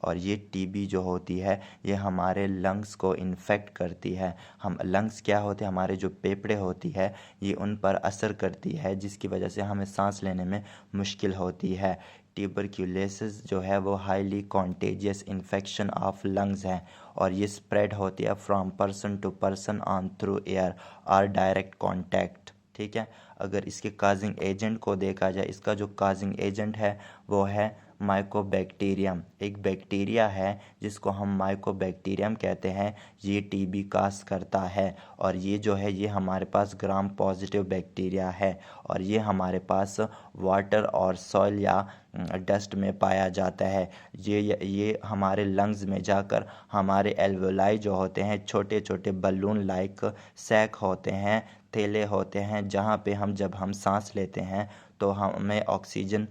और ये टीबी जो होती है ये हमारे लंग्स को इन्फेक्ट करती है। हम लंग्स क्या होते हैं, हमारे जो फेफड़े होती है ये उन पर असर करती है, जिसकी वजह से हमें सांस लेने में मुश्किल होती है। ट्यूबरक्यूलोसिस जो है वो highly contagious infection of lungs है और ये स्प्रेड होती है from person to person on through air और डायरेक्ट कॉन्टैक्ट। ठीक है, अगर इसके काजिंग एजेंट को देखा जाए, इसका जो काजिंग एजेंट है वो है माइकोबैक्टीरियम। एक बैक्टीरिया है जिसको हम माइकोबैक्टीरियम कहते हैं, ये टीबी काज करता है और ये जो है ये हमारे पास ग्राम पॉजिटिव बैक्टीरिया है और ये हमारे पास वाटर और सॉइल या डस्ट में पाया जाता है। ये हमारे लंग्स में जाकर हमारे एल्वेलाई जो होते हैं, छोटे छोटे बलून लाइक सैक होते हैं, थैले होते हैं, जहाँ पे जब हम सांस लेते हैं तो हमें ऑक्सीजन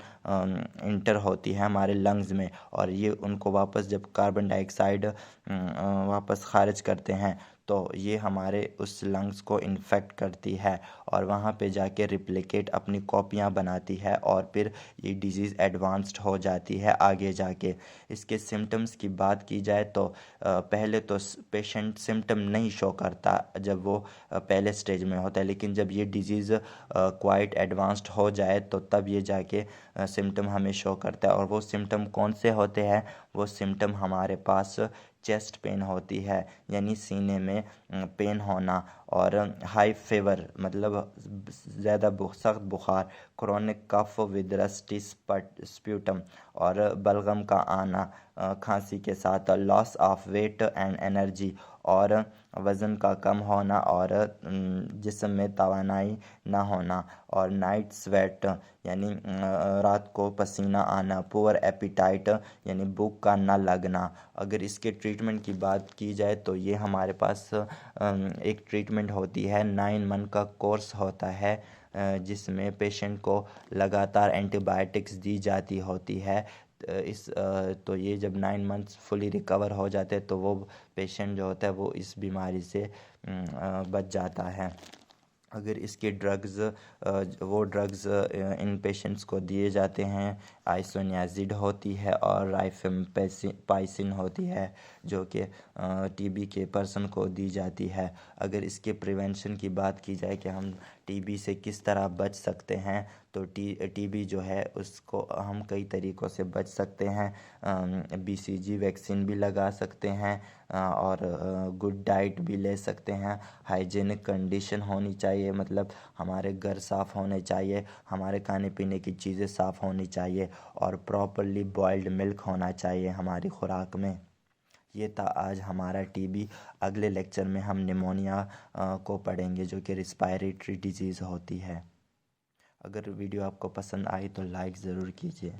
इंटर होती है हमारे लंग्स में और ये उनको वापस जब कार्बन डाइऑक्साइड वापस खारिज करते हैं तो ये हमारे उस लंग्स को इन्फेक्ट करती है और वहाँ पे जाके रिप्लिकेट अपनी कॉपियाँ बनाती है और फिर ये डिजीज़ एडवांस्ड हो जाती है आगे जाके। इसके सिम्टम्स की बात की जाए तो पहले तो पेशेंट सिम्टम नहीं शो करता जब वो पहले स्टेज में होता है, लेकिन जब ये डिजीज़ क्वाइट एडवांस्ड हो जाए तो तब ये जाके सिम्टम हमें शो करता है। और वो सिम्टम कौन से होते हैं, वो सिम्टम हमारे पास चेस्ट पेन होती है, यानी सीने में पेन होना, और हाई फीवर मतलब ज़्यादा सख्त बुखार, chronic cough with rusty sputum और बलगम का आना खांसी के साथ, loss of weight and energy और वज़न का कम होना और जिस्म में तवानाई ना होना, और नाइट स्वेट यानी रात को पसीना आना, पुअर एपिटाइट यानी भूख का ना लगना। अगर इसके ट्रीटमेंट की बात की जाए तो ये हमारे पास एक ट्रीटमेंट होती है, 9 मंथ का कोर्स होता है जिसमें पेशेंट को लगातार एंटीबायोटिक्स दी जाती होती है। तो ये जब 9 मंथ्स फुली रिकवर हो जाते हैं तो वो पेशेंट जो होता है वो इस बीमारी से बच जाता है। अगर इसके ड्रग्स वो ड्रग्स इन पेशेंट्स को दिए जाते हैं, आइसोनियाजिड होती है और राइफेम्पाइसिन होती है जो कि टीबी के पर्सन को दी जाती है। अगर इसके प्रिवेंशन की बात की जाए कि हम टीबी से किस तरह बच सकते हैं, तो टीबी जो है उसको हम कई तरीक़ों से बच सकते हैं। बीसीजी वैक्सीन भी लगा सकते हैं और गुड डाइट भी ले सकते हैं। हाइजीनिक कंडीशन होनी चाहिए, मतलब हमारे घर साफ़ होने चाहिए, हमारे खाने पीने की चीज़ें साफ़ होनी चाहिए और प्रॉपरली बॉइल्ड मिल्क होना चाहिए हमारी खुराक में। ये था आज हमारा टीबी। अगले लेक्चर में हम निमोनिया को पढ़ेंगे जो कि रिस्पायरेटरी डिजीज़ होती है। अगर वीडियो आपको पसंद आई तो लाइक ज़रूर कीजिए।